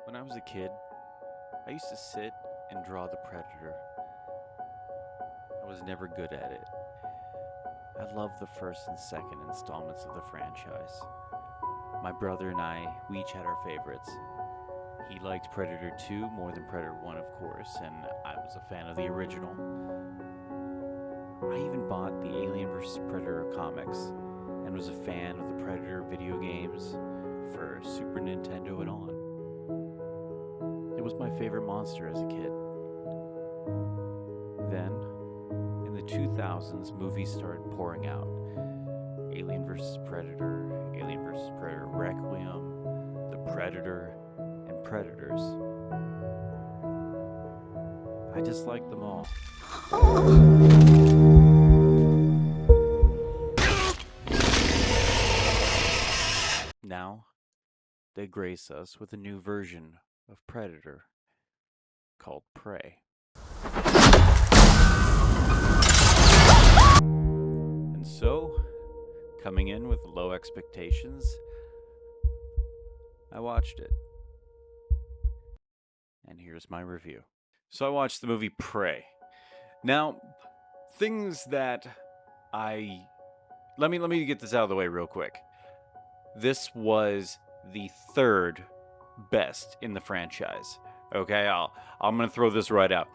When I was a kid, I used to sit and draw the Predator. I was never good at it. I loved the first and second installments of the franchise. My brother and I, we each had our favorites. He liked Predator 2 more than Predator 1, of course, and I was a fan of the original. I even bought the Alien vs. Predator comics and was a fan of the Predator video games for Super Nintendo and on. It was my favorite monster as a kid. Then, in the 2000s, movies started pouring out. Alien vs. Predator, Alien vs. Predator Requiem, The Predator, and Predators. I disliked them all. Now, they grace us with a new version of Predator called Prey. And so, coming in with low expectations, I watched it. And here's my review. So I watched the movie Prey. Now, things that I let me get this out of the way real quick. This was the third best in the franchise. Okay, I'm gonna throw this right out.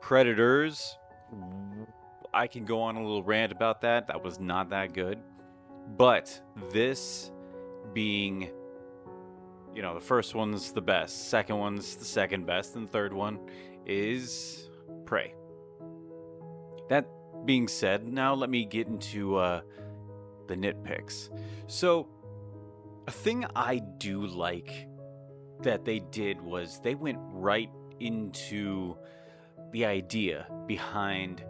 Predators, I can go on a little rant about that. That was not that good. But this being, the first one's the best, second one's the second best, and the third one is Prey. That being said, now let me get into the nitpicks. So, a thing I do like that they did was they went right into the idea behind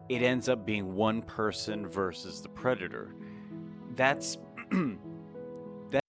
it ends up being one person versus the predator. That's that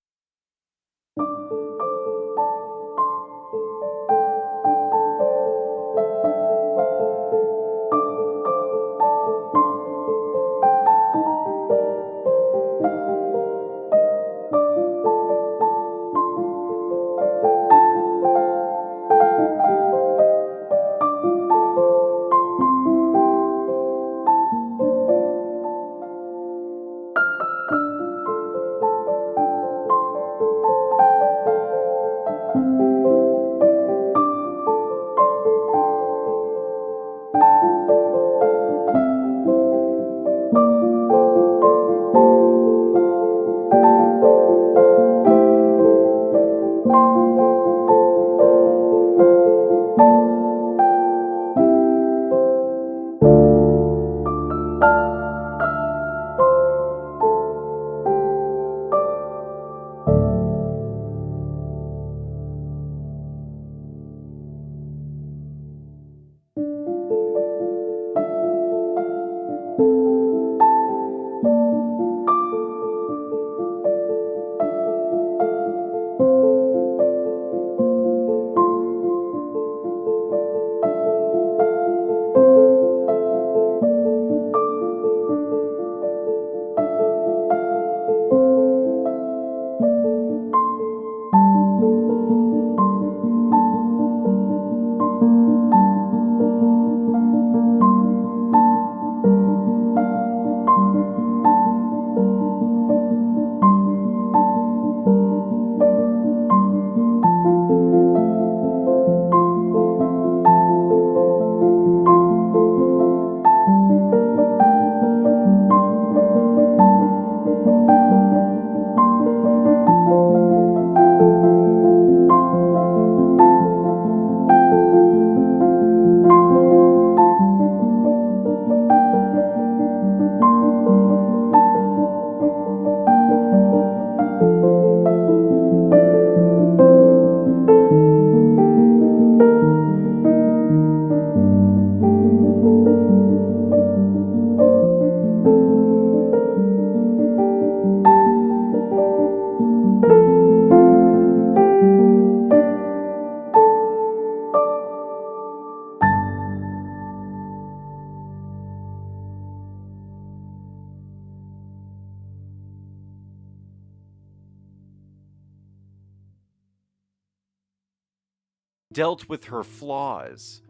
dealt with her flaws.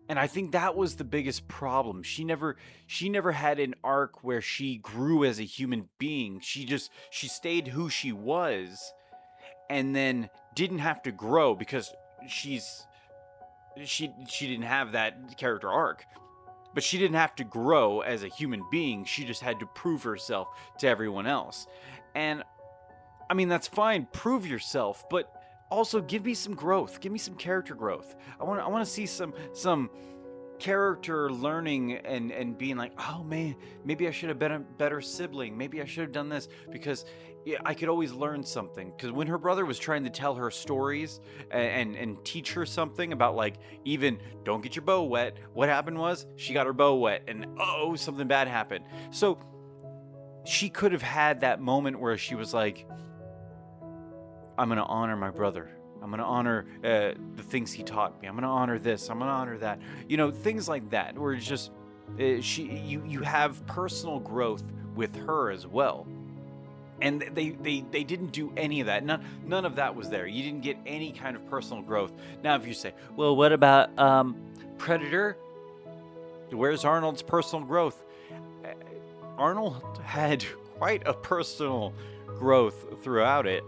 And I think that was the biggest problem. She never had an arc where she grew as a human being. She stayed who she was and then didn't have to grow because she's she didn't have that character arc. But she didn't have to grow as a human being. She just had to prove herself to everyone else. And I mean, that's fine. Prove yourself, but also give me some growth. Give me some character growth. I want to see some character learning and being like, oh man, maybe I should have been a better sibling. Maybe I should have done this because yeah, I could always learn something. Because when her brother was trying to tell her stories and teach her something about like even don't get your bow wet, what happened was she got her bow wet and oh something bad happened. So she could have had that moment where she was like, I'm gonna honor my brother. I'm gonna honor the things he taught me. I'm gonna honor this. I'm gonna honor that. You know, things like that, where it's just you have personal growth with her as well. And they didn't do any of that. None of that was there. You didn't get any kind of personal growth. Now, if you say, well, what about Predator? Where's Arnold's personal growth? Uh, Arnold had quite a personal growth throughout it.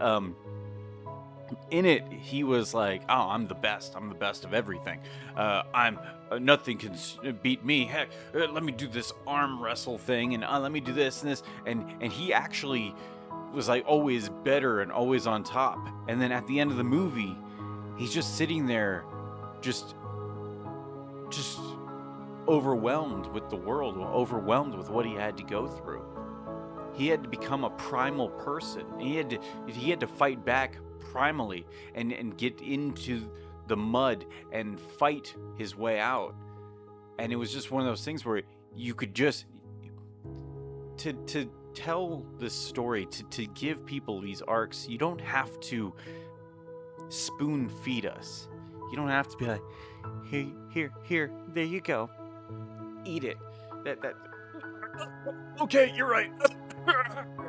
In it, he was like, "Oh, I'm the best. I'm the best of everything. I'm nothing can beat me. Heck, let me do this arm wrestle thing, and let me do this and this." And he actually was like always better and always on top. And then at the end of the movie, he's just sitting there, just overwhelmed with the world, overwhelmed with what he had to go through. He had to become a primal person. He had to fight back primally and get into the mud and fight his way out. And it was just one of those things where you could just to tell this story, to give people these arcs, you don't have to spoon feed us. You don't have to be like, here, there you go. Eat it. That okay, you're right.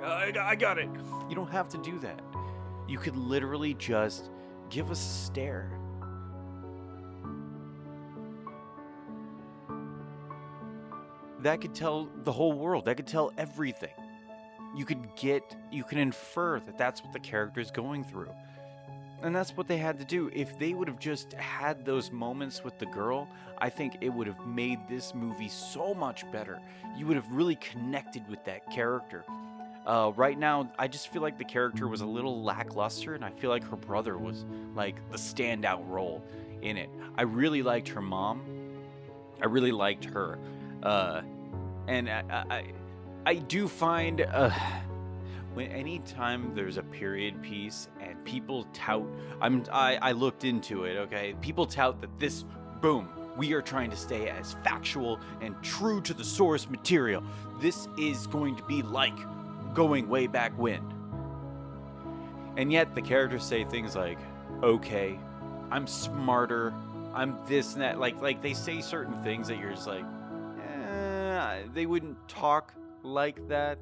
I got it. You don't have to do that. You could literally just give us a stare. That could tell the whole world. That could tell everything. You can infer that that's what the character is going through. And that's what they had to do. If they would have just had those moments with the girl, I think it would have made this movie so much better. You would have really connected with that character. Right now, I just feel like the character was a little lackluster, and I feel like her brother was like the standout role in it. I really liked her mom. I really liked her, and I do find when anytime there's a period piece and people tout, I looked into it. Okay, people tout that this boom. We are trying to stay as factual and true to the source material. This is going to be like going way back when. And yet the characters say things like, okay, I'm smarter, I'm this and that. Like they say certain things that you're just like, they wouldn't talk like that.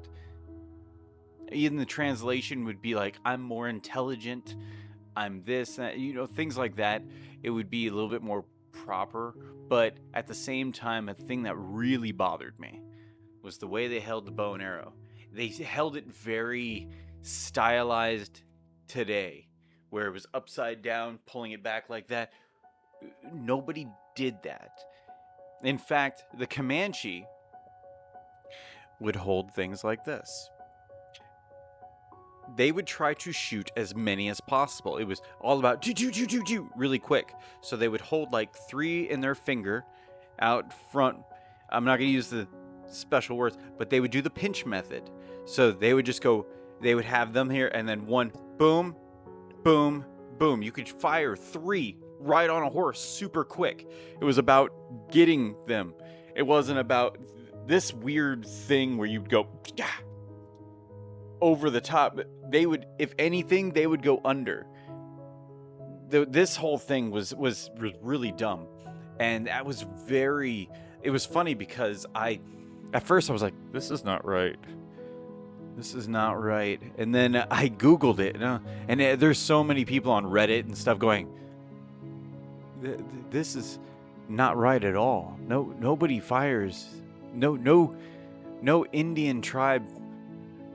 Even the translation would be like, I'm more intelligent, I'm this and that, things like that. It would be a little bit more proper. But at the same time, a thing that really bothered me was the way they held the bow and arrow. They held it very stylized today, where it was upside down, pulling it back like that. Nobody did that. In fact, the Comanche would hold things like this. They would try to shoot as many as possible. It was all about really quick. So they would hold like 3 in their finger out front. I'm not going to use the special words, but they would do the pinch method. So they would just go, they would have them here and then one, boom, boom, boom. You could fire 3 right on a horse super quick. It was about getting them. It wasn't about this weird thing where you'd go over the top. They would, if anything, they would go under. This whole thing was really dumb. And that was it was funny because at first I was like, this is not right. This is not right. And then I Googled it. And there's so many people on Reddit and stuff going, This is not right at all. Nobody fires. No Indian tribe,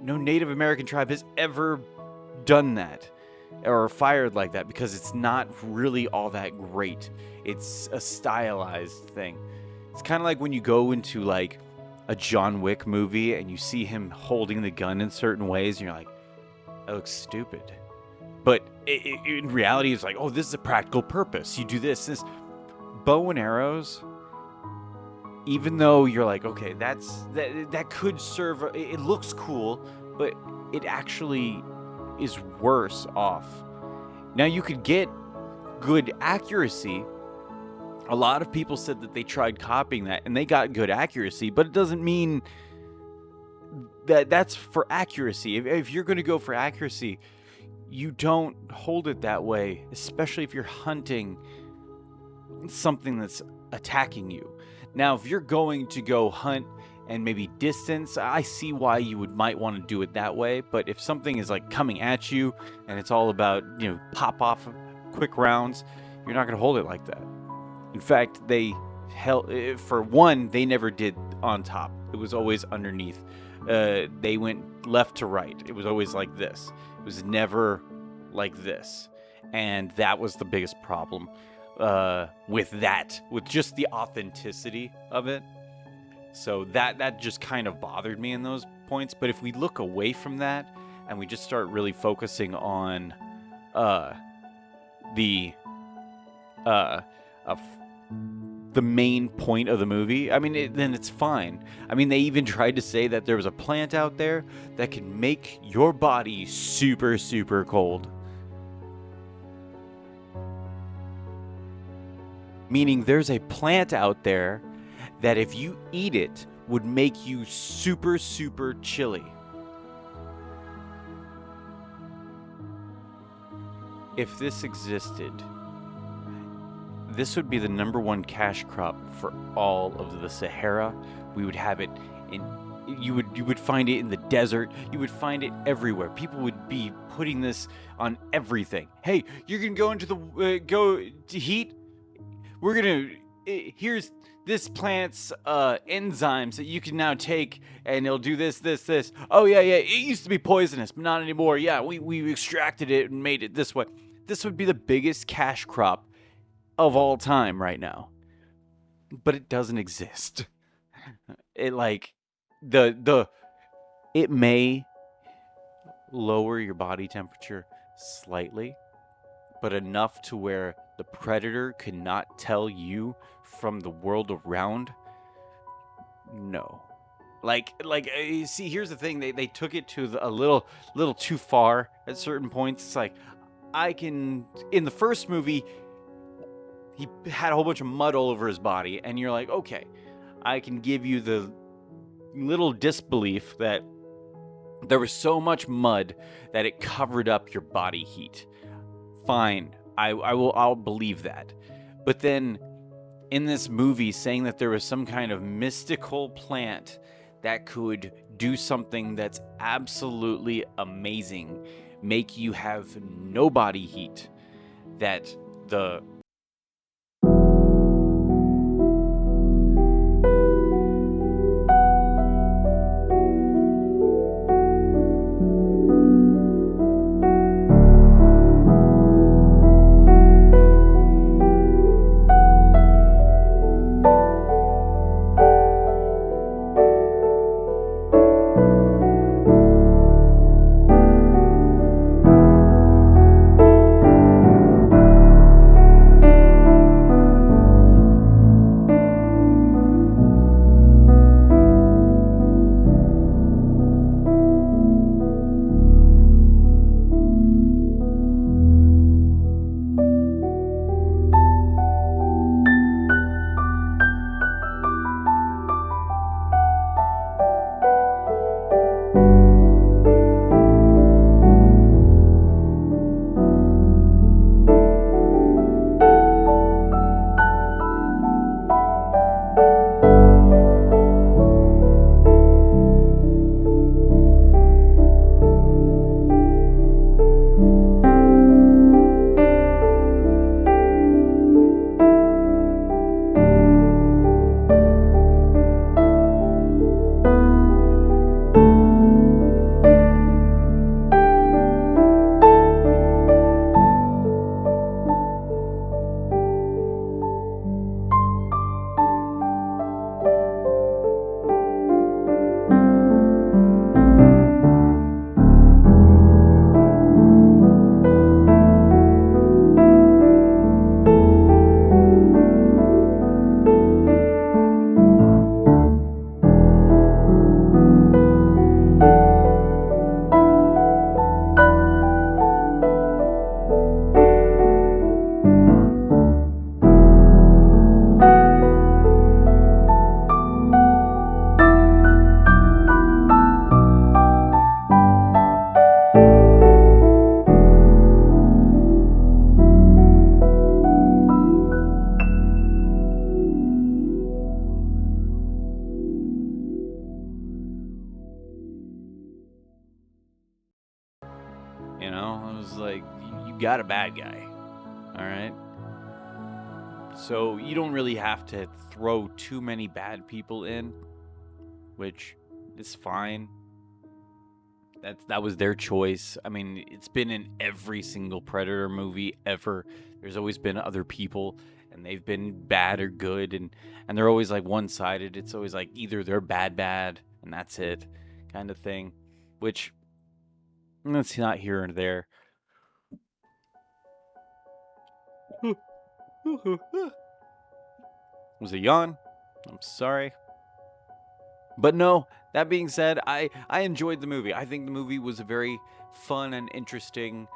no Native American tribe has ever done that or fired like that, because it's not really all that great. It's a stylized thing. It's kind of like when you go into like a John Wick movie and you see him holding the gun in certain ways, and you're like, that looks stupid. But in reality, it's like, oh, this is a practical purpose. You do this. Bow and arrows, even though you're like, okay, that could serve, it looks cool, but it actually is worse off. Now, you could get good accuracy. A lot of people said that they tried copying that and they got good accuracy, but it doesn't mean that that's for accuracy. If you're going to go for accuracy, you don't hold it that way, especially if you're hunting something that's attacking you. Now, if you're going to go hunt and maybe distance, I see why you might want to do it that way. But if something is like coming at you and it's all about, pop off quick rounds, you're not going to hold it like that. In fact, they never did on top. It was always underneath. They went left to right. It was always like this. It was never like this. And that was the biggest problem with just the authenticity of it. So that just kind of bothered me in those points. But if we look away from that and we just start really focusing on the main point of the movie, then it's fine. They even tried to say that there was a plant out there that can make your body super, super cold. Meaning there's a plant out there that if you eat it would make you super, super chilly. If this existed, this would be the number one cash crop for all of the Sahara. We would have it you would find it in the desert. You would find it everywhere. People would be putting this on everything. Hey, you're gonna go into the go to heat. We're gonna here's this plant's enzymes that you can now take, and it'll do this. Oh yeah. It used to be poisonous, but not anymore. Yeah, we extracted it and made it this way. This would be the biggest cash crop of all time right now, but it doesn't exist. It it may lower your body temperature slightly, but enough to where the predator cannot tell you from the world around. No. See, here's the thing. They took it to a little too far at certain points. It's like, in the first movie, he had a whole bunch of mud all over his body, and you're like, okay, I can give you the little disbelief that there was so much mud that it covered up your body heat. Fine, I'll believe that. But then in this movie, saying that there was some kind of mystical plant that could do something that's absolutely amazing, make you have no body heat, that the got a bad guy. All right? So you don't really have to throw too many bad people in, which is fine. That was their choice. I mean, it's been in every single Predator movie ever. There's always been other people, and they've been bad or good, and they're always like one-sided. It's always like either they're bad, and that's it, kind of thing. Which, that's not here and there. Was a yawn? I'm sorry. But no, that being said, I enjoyed the movie. I think the movie was a very fun and interesting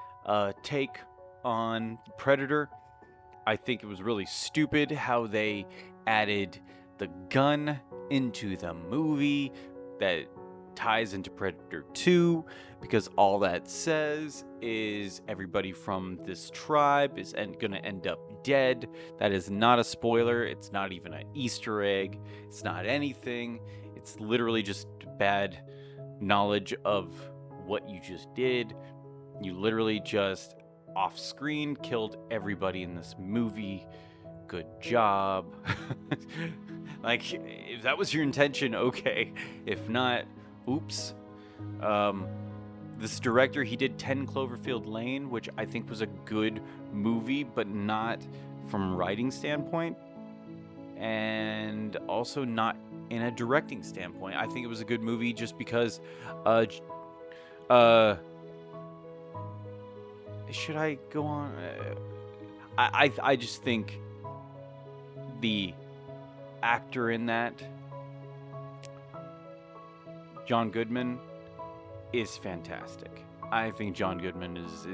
take on Predator. I think it was really stupid how they added the gun into the movie that ties into Predator 2, because all that says is everybody from this tribe is going to end up dead. That is not a spoiler. It's not even an Easter egg. It's not anything. It's literally just bad knowledge of what you just did. You literally just off screen killed everybody in this movie. Good job. Like, if that was your intention, okay. If not, oops. This director, he did 10 Cloverfield Lane, which I think was a good movie, but not from a writing standpoint, and also not in a directing standpoint. I think it was a good movie just because, should I go on? I just think the actor in that, John Goodman, is fantastic. I think John Goodman is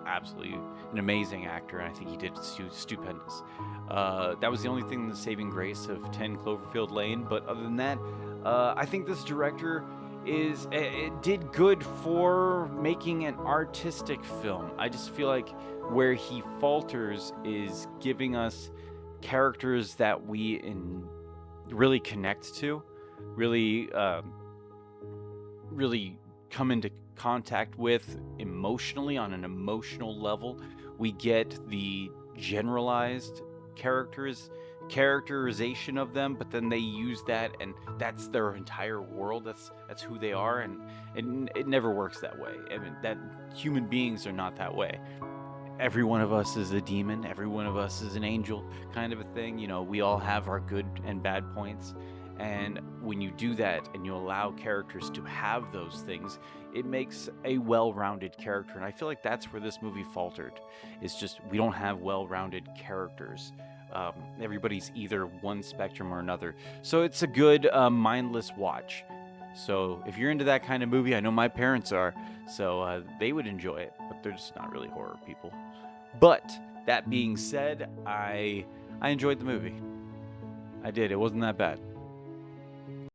absolutely an amazing actor, and I think he did stupendous. That was the only thing, the saving grace of 10 Cloverfield Lane, but other than that, I think this director it did good for making an artistic film. I just feel like where he falters is giving us characters that we really connect to, really come into contact with emotionally on an emotional level. We get the generalized characterization of them, but then they use that, and that's their entire world. That's who they are, and it never works that way. I mean, that human beings are not that way. Every one of us is a demon. Every one of us is an angel, kind of a thing. You know, we all have our good and bad points. And when you do that and you allow characters to have those things, it makes a well-rounded character. And I feel like that's where this movie faltered. It's just we don't have well-rounded characters. Everybody's either one spectrum or another. So it's a good mindless watch. So if you're into that kind of movie, I know my parents are, so they would enjoy it, but they're just not really horror people. But that being said, I enjoyed the movie. I did. It wasn't that bad.